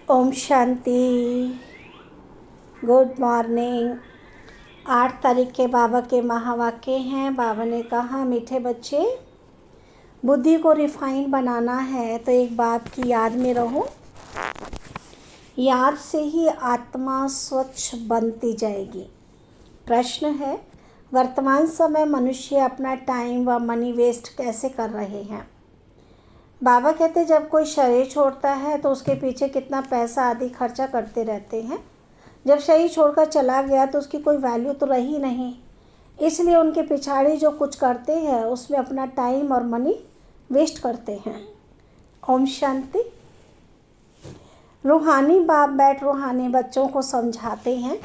Om Shanti. Good morning. 8 तारीख के बाबा के महावाक्य हैं। बाबा ने कहा, मीठे बच्चे, बुद्धि को रिफाइन बनाना है तो एक बात की याद में रहो, याद से ही आत्मा स्वच्छ बनती जाएगी। प्रश्न है, वर्तमान समय मनुष्य अपना टाइम व मनी वेस्ट कैसे कर रहे हैं? बाबा कहते, जब कोई शरीर छोड़ता है तो उसके पीछे कितना पैसा आदि खर्चा करते रहते हैं। जब शरीर छोड़कर चला गया तो उसकी कोई वैल्यू तो रही नहीं, इसलिए उनके पिछाड़ी जो कुछ करते हैं उसमें अपना टाइम और मनी वेस्ट करते हैं। ओम शांति। रूहानी बाप बैठ रूहानी बच्चों को समझाते हैं।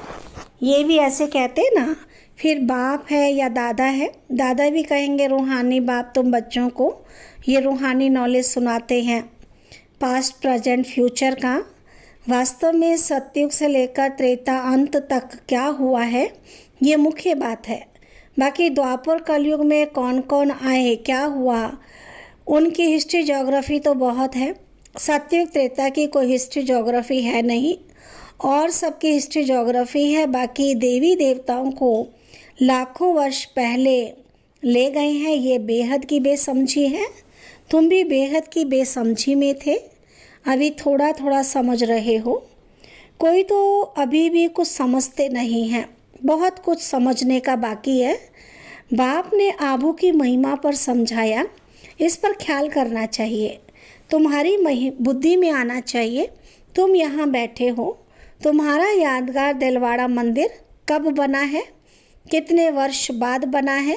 ये भी ऐसे कहते हैं ना, फिर बाप है या दादा है, दादा भी कहेंगे रूहानी बाप तुम बच्चों को ये रूहानी नॉलेज सुनाते हैं, पास्ट प्रेजेंट फ्यूचर का। वास्तव में सतयुग से लेकर त्रेता अंत तक क्या हुआ है ये मुख्य बात है। बाकी द्वापर कलयुग में कौन कौन आए, क्या हुआ, उनकी हिस्ट्री ज्योग्राफी तो बहुत है। सतयुग त्रेता की कोई हिस्ट्री ज्योग्राफी है नहीं, और सबकी हिस्ट्री ज्योग्राफी है। बाकी देवी देवताओं को लाखों वर्ष पहले ले गए हैं, ये बेहद की बेसमझी है। तुम भी बेहद की बेसमझी में थे, अभी थोड़ा थोड़ा समझ रहे हो। कोई तो अभी भी कुछ समझते नहीं हैं, बहुत कुछ समझने का बाकी है। बाप ने आबू की महिमा पर समझाया, इस पर ख्याल करना चाहिए, तुम्हारी बुद्धि में आना चाहिए। तुम यहाँ बैठे हो, तुम्हारा यादगार दिलवाड़ा मंदिर कब बना है, कितने वर्ष बाद बना है?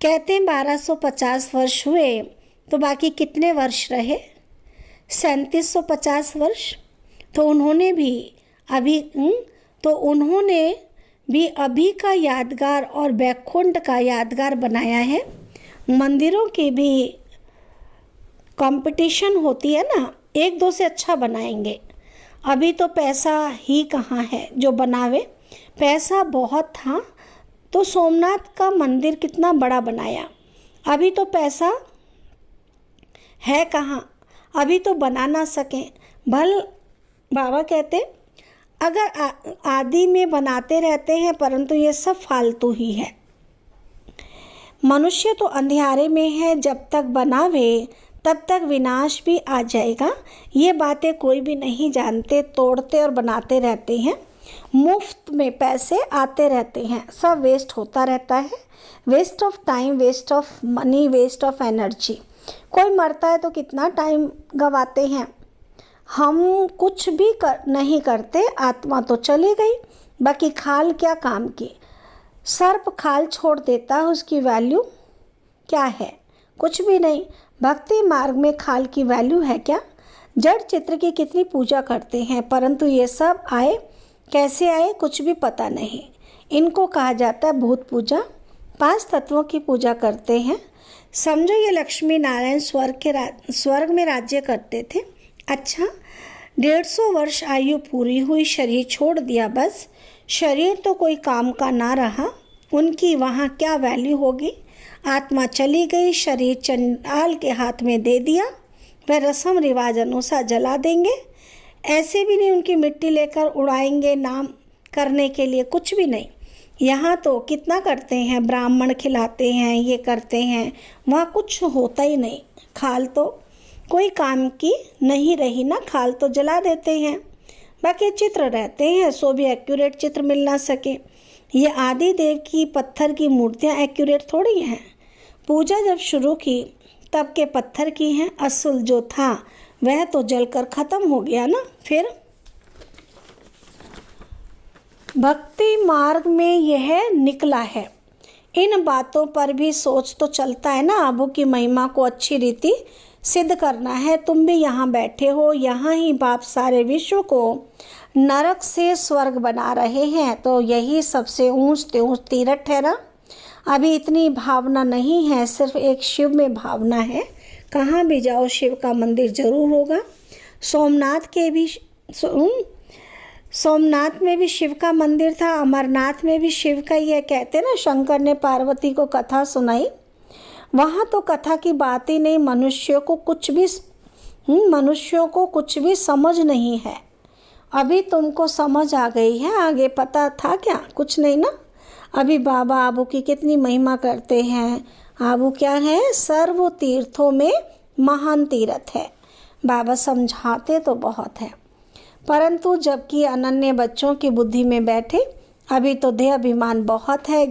कहते हैं 1250 वर्ष हुए, तो बाकी कितने वर्ष रहे? 3750 वर्ष। तो उन्होंने भी अभी का यादगार और बैकुंठ का यादगार बनाया है। मंदिरों की भी कंपटीशन होती है ना, एक दो से अच्छा बनाएंगे। अभी तो पैसा ही कहाँ है जो बनावे, पैसा बहुत था तो सोमनाथ का मंदिर कितना बड़ा बनाया। अभी तो पैसा है कहाँ, अभी तो बना ना सकें। बाबा कहते, अगर आदि में बनाते रहते हैं परंतु ये सब फालतू ही है। मनुष्य तो अंधियारे में है, जब तक बनावे तब तक विनाश भी आ जाएगा। ये बातें कोई भी नहीं जानते, तोड़ते और बनाते रहते हैं। मुफ्त में पैसे आते रहते हैं, सब वेस्ट होता रहता है। Waste of time, waste of money, waste of energy. कोई मरता है तो कितना टाइम गवाते हैं। हम कुछ भी नहीं करते, आत्मा तो चली गई, बाकी खाल क्या काम की। सर्प खाल छोड़ देता है, उसकी वैल्यू क्या है? कुछ भी नहीं। भक्ति मार्ग में खाल की वैल्यू है क्या? जड़ चित्र की कितनी पूजा करते हैं, परंतु ये सब आए कैसे आए कुछ भी पता नहीं। इनको कहा जाता है भूत पूजा। 5 तत्वों की पूजा करते हैं। समझो ये लक्ष्मी नारायण स्वर्ग में राज्य करते थे। अच्छा, 150 वर्ष आयु पूरी हुई, शरीर छोड़ दिया, बस शरीर तो कोई काम का ना रहा, उनकी वहाँ क्या वैल्यू होगी? आत्मा चली गई, शरीर चंडाल के हाथ में दे दिया, वह रस्म रिवाज अनुसार जला देंगे। ऐसे भी नहीं उनकी मिट्टी लेकर उड़ाएंगे नाम करने के लिए, कुछ भी नहीं। यहाँ तो कितना करते हैं, ब्राह्मण खिलाते हैं, ये करते हैं, वहाँ कुछ होता ही नहीं। खाल तो कोई काम की नहीं रही ना, खाल तो जला देते हैं। बाकी चित्र रहते हैं, सो भी एक्यूरेट चित्र मिल ना सके। ये आदि देव की पत्थर की मूर्तियाँ एक्यूरेट थोड़ी हैं। पूजा जब शुरू की तब के पत्थर की हैं, असल जो था वह तो जलकर ख़त्म हो गया ना। फिर भक्ति मार्ग में यह निकला है। इन बातों पर भी सोच तो चलता है ना। आबू की महिमा को अच्छी रीति सिद्ध करना है। तुम भी यहाँ बैठे हो, यहाँ ही बाप सारे विश्व को नरक से स्वर्ग बना रहे हैं, तो यही सबसे ऊंच तीरथ ठहरा। अभी इतनी भावना नहीं है, सिर्फ एक शिव में भावना है। कहाँ भी जाओ शिव का मंदिर जरूर होगा। सोमनाथ में भी शिव का मंदिर था, अमरनाथ में भी शिव का ही है। कहते ना, शंकर ने पार्वती को कथा सुनाई, वहाँ तो कथा की बात ही नहीं। मनुष्यों को कुछ भी समझ नहीं है। अभी तुमको समझ आ गई है, आगे पता था क्या? कुछ नहीं ना। अभी बाबा आबू की कितनी महिमा करते हैं। आबू क्या है? सर्व तीर्थों में महान तीर्थ है। बाबा समझाते तो बहुत है, परंतु जबकि अनन्य बच्चों की बुद्धि में बैठे, अभी तो देह अभिमान बहुत है,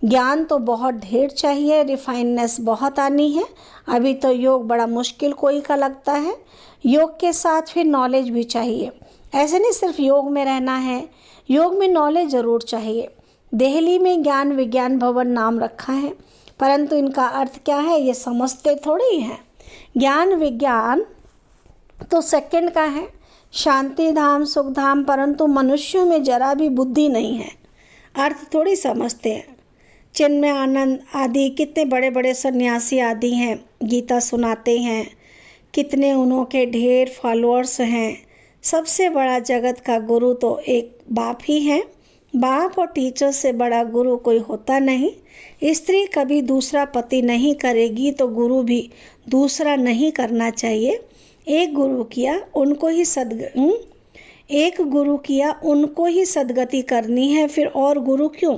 ज्ञान तो बहुत ढेर चाहिए, रिफाइननेस बहुत आनी है। अभी तो योग बड़ा मुश्किल कोई का लगता है। योग के साथ फिर नॉलेज भी चाहिए। ऐसे नहीं सिर्फ योग में रहना है, योग में नॉलेज ज़रूर चाहिए। दिल्ली में ज्ञान विज्ञान भवन नाम रखा है, परंतु इनका अर्थ क्या है ये समझते थोड़ी हैं। ज्ञान विज्ञान तो सेकंड का है, शांति धाम सुख धाम, परंतु मनुष्यों में जरा भी बुद्धि नहीं है, अर्थ थोड़ी समझते हैं। चिन्मय आनंद आदि कितने बड़े बड़े सन्यासी आदि हैं, गीता सुनाते हैं, कितने उनके ढेर फॉलोअर्स हैं। सबसे बड़ा जगत का गुरु तो एक बाप ही है। बाप और टीचर से बड़ा गुरु कोई होता नहीं। स्त्री कभी दूसरा पति नहीं करेगी तो गुरु भी दूसरा नहीं करना चाहिए। एक गुरु किया उनको ही सदगति करनी है, फिर और गुरु क्यों?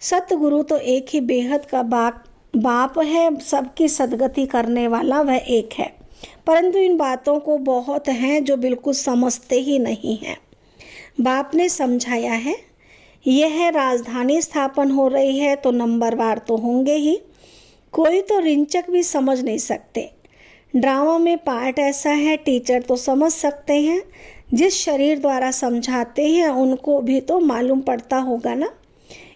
सतगुरु तो एक ही बेहद का बाप है, सबकी सदगति करने वाला वह एक है। परंतु इन बातों को बहुत हैं जो बिल्कुल समझते ही नहीं हैं। बाप ने समझाया है, यह राजधानी स्थापन हो रही है तो नंबरवार तो होंगे ही, कोई तो रिंचक भी समझ नहीं सकते। ड्रामा में पार्ट ऐसा है, टीचर तो समझ सकते हैं, जिस शरीर द्वारा समझाते हैं उनको भी तो मालूम पड़ता होगा ना।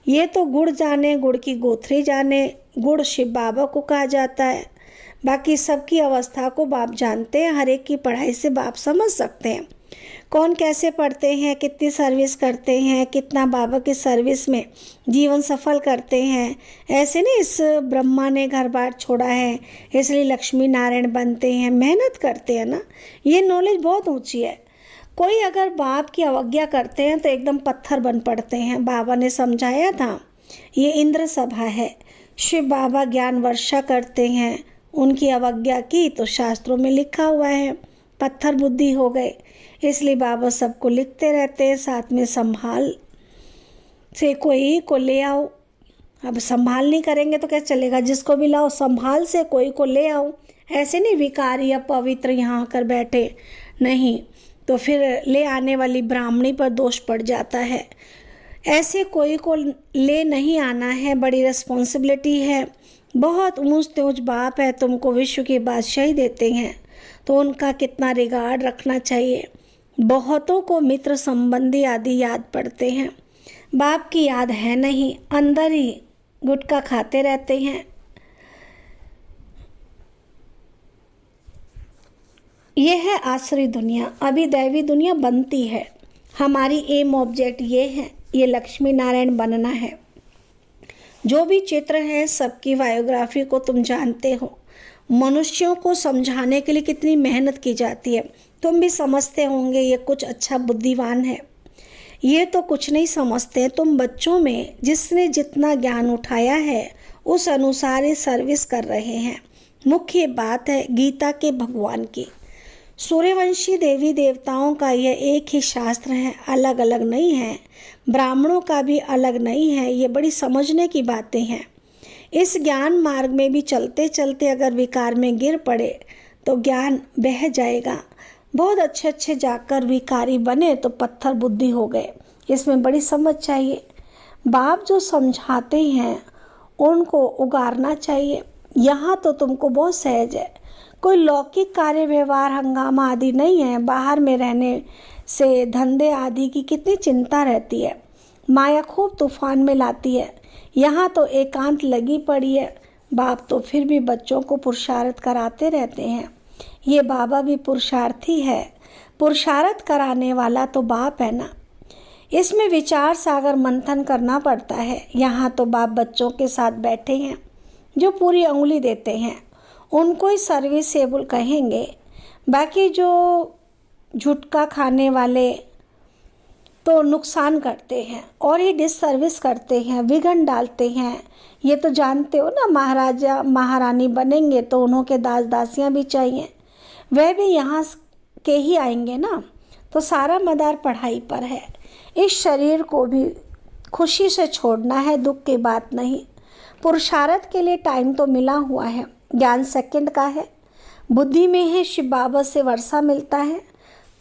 ये तो गुड़ जाने गुड़ की गोथरी जाने, गुड़ शिव बाबा को कहा जाता है। बाकी सबकी अवस्था को बाप जानते हैं, हर एक की पढ़ाई से बाप समझ सकते हैं। कौन कैसे पढ़ते हैं, कितनी सर्विस करते हैं, कितना बाबा की सर्विस में जीवन सफल करते हैं। ऐसे नहीं इस ब्रह्मा ने घर बार छोड़ा है इसलिए लक्ष्मी नारायण बनते हैं, मेहनत करते हैं ना। ये नॉलेज बहुत ऊंची है। कोई अगर बाप की अवज्ञा करते हैं तो एकदम पत्थर बन पड़ते हैं। बाबा ने समझाया था, ये इंद्र सभा है, शिव बाबा ज्ञान वर्षा करते हैं, उनकी अवज्ञा की तो शास्त्रों में लिखा हुआ है पत्थर बुद्धि हो गए। इसलिए बाबा सबको लिखते रहते हैं, साथ में संभाल से कोई को ले आओ। अब संभाल नहीं करेंगे तो कैसे चलेगा? जिसको भी लाओ संभाल से कोई को ले आओ। ऐसे नहीं विकारी या पवित्र यहाँ आकर बैठे, नहीं तो फिर ले आने वाली ब्राह्मणी पर दोष पड़ जाता है। ऐसे कोई को ले नहीं आना है, बड़ी रिस्पॉन्सिबिलिटी है। बहुत ऊंच ऊंच बाप है, तुमको विश्व की बादशाही देते हैं तो उनका कितना रिगार्ड रखना चाहिए। बहुतों को मित्र संबंधी आदि याद पड़ते हैं, बाप की याद है नहीं, अंदर ही गुटखा खाते रहते हैं। यह है आसुरी दुनिया, अभी दैवी दुनिया बनती है। हमारी एम ऑब्जेक्ट ये है, ये लक्ष्मी नारायण बनना है। जो भी चित्र है सबकी बायोग्राफी को तुम जानते हो। मनुष्यों को समझाने के लिए कितनी मेहनत की जाती है, तुम भी समझते होंगे। ये कुछ अच्छा बुद्धिमान है, ये तो कुछ नहीं समझते। तुम बच्चों में जिसने जितना ज्ञान उठाया है उस अनुसार ही सर्विस कर रहे हैं। मुख्य बात है गीता के भगवान की। सूर्यवंशी देवी देवताओं का यह एक ही शास्त्र है, अलग अलग नहीं है। ब्राह्मणों का भी अलग नहीं है। ये बड़ी समझने की बातें हैं। इस ज्ञान मार्ग में भी चलते चलते अगर विकार में गिर पड़े तो ज्ञान बह जाएगा। बहुत अच्छे अच्छे जाकर विकारी बने तो पत्थर बुद्धि हो गए। इसमें बड़ी समझ चाहिए। बाप जो समझाते हैं उनको उगारना चाहिए। यहाँ तो तुमको बहुत सहज है, कोई लौकिक कार्य व्यवहार हंगामा आदि नहीं है। बाहर में रहने से धंधे आदि की कितनी चिंता रहती है, माया खूब तूफान में लाती है। यहाँ तो एकांत लगी पड़ी है। बाप तो फिर भी बच्चों को पुरुषार्थ कराते रहते हैं। ये बाबा भी पुरुषार्थी है, पुरुषार्थ कराने वाला तो बाप है ना। इसमें विचार सागर मंथन करना पड़ता है। यहाँ तो बाप बच्चों के साथ बैठे हैं, जो पूरी उंगली देते हैं उनको ही सर्विसेबल कहेंगे। बाकी जो झुटका खाने वाले तो नुकसान करते हैं और ही डिससर्विस करते हैं, विघन डालते हैं। ये तो जानते हो ना, महाराजा महारानी बनेंगे तो उन्हों के दास दासियां भी चाहिए, वह भी यहाँ के ही आएंगे ना। तो सारा मदार पढ़ाई पर है। इस शरीर को भी खुशी से छोड़ना है, दुख की बात नहीं। पुरुषार्थ के लिए टाइम तो मिला हुआ है, ज्ञान सेकंड का है। बुद्धि में है, शिव बाबा से वर्षा मिलता है।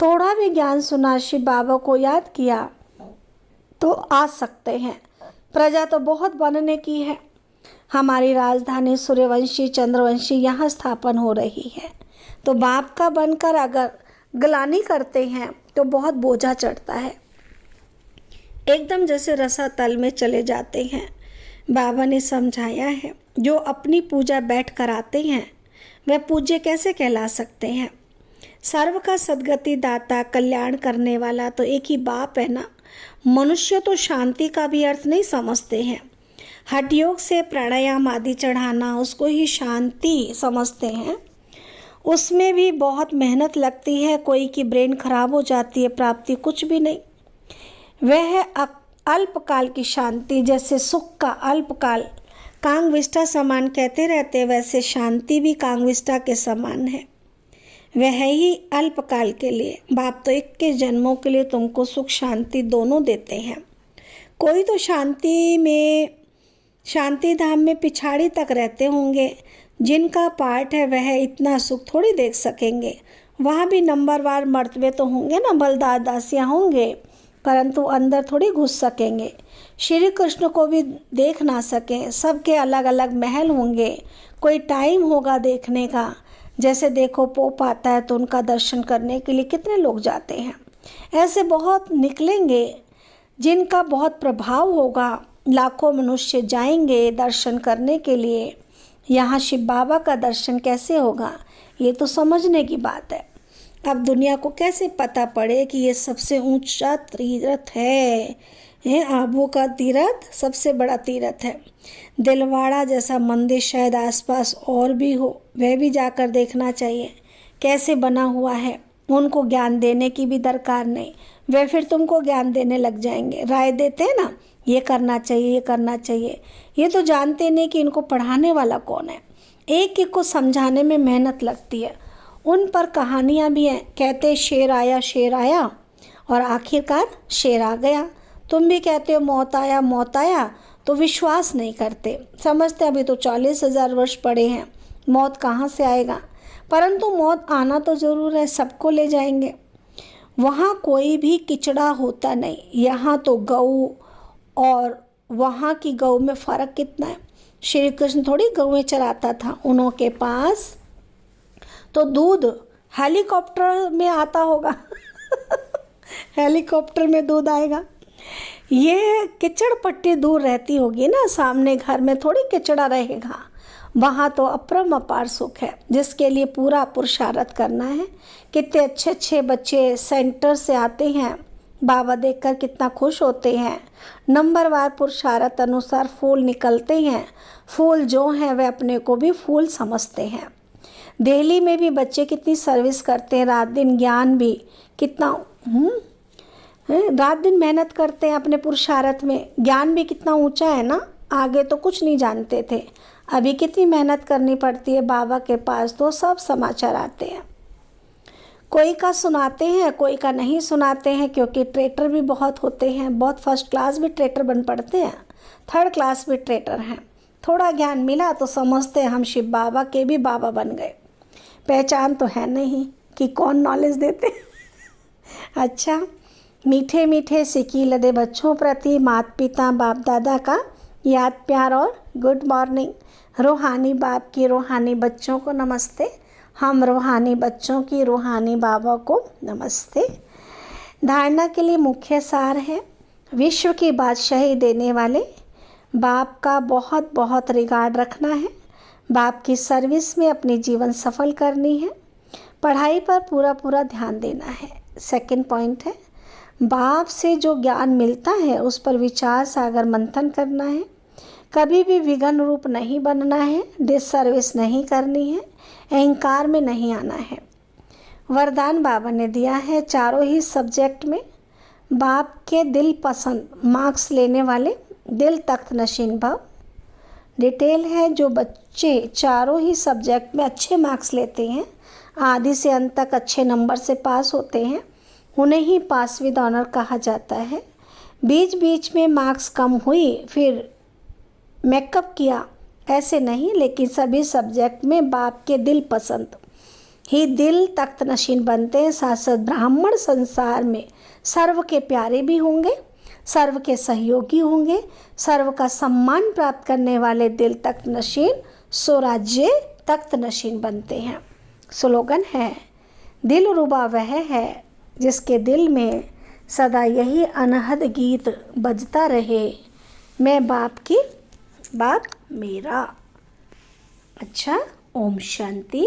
थोड़ा भी ज्ञान सुना, शिव बाबा को याद किया तो आ सकते हैं। प्रजा तो बहुत बनने की है। हमारी राजधानी सूर्यवंशी चंद्रवंशी यहाँ स्थापन हो रही है, तो बाप का बनकर अगर ग्लानि करते हैं तो बहुत बोझा चढ़ता है, एकदम जैसे रसातल में चले जाते हैं। बाबा ने समझाया है, जो अपनी पूजा बैठ कर आते हैं वह पूज्य कैसे कहला सकते हैं। सर्व का सद्गति दाता, कल्याण करने वाला तो एक ही बाप है ना। मनुष्य तो शांति का भी अर्थ नहीं समझते हैं। हठ योग से प्राणायाम आदि चढ़ाना, उसको ही शांति समझते हैं। उसमें भी बहुत मेहनत लगती है। कोई की ब्रेन खराब हो जाती है, प्राप्ति कुछ भी नहीं। वह है अल्पकाल की शांति। जैसे सुख का अल्पकाल कांगविष्टा समान कहते रहते, वैसे शांति भी कांगविष्टा के समान है। वह ही अल्पकाल के लिए। बाप तो 21 जन्मों के लिए तुमको सुख शांति दोनों देते हैं। कोई तो शांति धाम में पिछाड़ी तक रहते होंगे। जिनका पार्ट है वह इतना सुख थोड़ी देख सकेंगे। वहाँ भी नंबरवार मर्तबे तो होंगे ना, बलदास दासियाँ होंगे, परंतु अंदर थोड़ी घुस सकेंगे। श्री कृष्ण को भी देख ना सकें। सबके अलग अलग महल होंगे, कोई टाइम होगा देखने का। जैसे देखो पोप आता है तो उनका दर्शन करने के लिए कितने लोग जाते हैं। ऐसे बहुत निकलेंगे जिनका बहुत प्रभाव होगा। लाखों मनुष्य जाएंगे दर्शन करने के लिए। यहाँ शिव बाबा का दर्शन कैसे होगा, ये तो समझने की बात है। अब दुनिया को कैसे पता पड़े कि ये सबसे ऊंचा तीर्थ है। आबू का तीर्थ सबसे बड़ा तीर्थ है। दिलवाड़ा जैसा मंदिर शायद आसपास और भी हो, वह भी जाकर देखना चाहिए कैसे बना हुआ है। उनको ज्ञान देने की भी दरकार नहीं, वे फिर तुमको ज्ञान देने लग जाएंगे। राय देते हैं ना, ये करना चाहिए, ये करना चाहिए। ये तो जानते नहीं कि इनको पढ़ाने वाला कौन है। एक एक को समझाने में मेहनत लगती है। उन पर कहानियाँ भी हैं। कहते शेर आया और आखिरकार शेर आ गया। तुम भी कहते हो मौत आया, तो विश्वास नहीं करते। समझते अभी तो 40,000 वर्ष पड़े हैं, मौत कहाँ से आएगा। परंतु मौत आना तो ज़रूर है, सबको ले जाएंगे। वहाँ कोई भी किचड़ा होता नहीं। यहाँ तो गऊ और वहाँ की गऊ में फ़र्क कितना है। श्री कृष्ण थोड़ी गऊएं चराता था, उनके पास तो दूध हेलीकॉप्टर में आता होगा हेलीकॉप्टर में दूध आएगा। ये किचड़ पट्टी दूर रहती होगी ना, सामने घर में थोड़ी किचड़ा रहेगा। वहाँ तो अपरम अपार सुख है, जिसके लिए पूरा पुरुषार्थ करना है। कितने अच्छे अच्छे बच्चे सेंटर से आते हैं, बाबा देखकर कितना खुश होते हैं। नंबरवार पुरुषार्थ अनुसार फूल निकलते हैं। फूल जो हैं वे अपने को भी फूल समझते हैं। दिल्ली में भी बच्चे कितनी सर्विस करते हैं, रात दिन ज्ञान भी कितना रात दिन मेहनत करते हैं अपने पुरुषार्थ में। ज्ञान भी कितना ऊंचा है ना। आगे तो कुछ नहीं जानते थे, अभी कितनी मेहनत करनी पड़ती है। बाबा के पास तो सब समाचार आते हैं। कोई का सुनाते हैं, कोई का नहीं सुनाते हैं, क्योंकि ट्रेटर भी बहुत होते हैं। बहुत फर्स्ट क्लास भी ट्रेटर बन पड़ते हैं, थर्ड क्लास भी ट्रेटर हैं। थोड़ा ज्ञान मिला तो समझते हैं हम शिव बाबा के भी बाबा बन गए। पहचान तो है नहीं कि कौन नॉलेज देते अच्छा, मीठे मीठे सिकी लदे बच्चों प्रति माता पिता बाप दादा का याद प्यार और गुड मॉर्निंग। रूहानी बाप की रूहानी बच्चों को नमस्ते। हम रूहानी बच्चों की रूहानी बाबा को नमस्ते। धारणा के लिए मुख्य सार है, विश्व की बादशाही देने वाले बाप का बहुत बहुत रिगार्ड रखना है। बाप की सर्विस में अपनी जीवन सफल करनी है। पढ़ाई पर पूरा पूरा ध्यान देना है। सेकंड पॉइंट है, बाप से जो ज्ञान मिलता है उस पर विचार सागर मंथन करना है। कभी भी विघन रूप नहीं बनना है, डिससर्विस नहीं करनी है, अहंकार में नहीं आना है। वरदान बाबा ने दिया है चारों ही सब्जेक्ट में बाप के दिल पसंद मार्क्स लेने वाले दिल तख्त नशीन भव। डिटेल है, जो बच्चे चारों ही सब्जेक्ट में अच्छे मार्क्स लेते हैं, आदि से अंत तक अच्छे नंबर से पास होते हैं, उन्हें ही पास विद ऑनर कहा जाता है। बीच बीच में मार्क्स कम हुई फिर मेकअप किया, ऐसे नहीं, लेकिन सभी सब्जेक्ट में बाप के दिल पसंद ही दिल तख्त नशीन बनते हैं। साथ साथ ब्राह्मण संसार में सर्व के प्यारे भी होंगे, सर्व के सहयोगी होंगे, सर्व का सम्मान प्राप्त करने वाले दिल तख्त नशीन स्वराज्य तख्त नशीन बनते हैं। स्लोगन है, दिल रुबा वह है जिसके दिल में सदा यही अनहद गीत बजता रहे, मैं बाप की बाप मेरा। अच्छा, ओम शांति।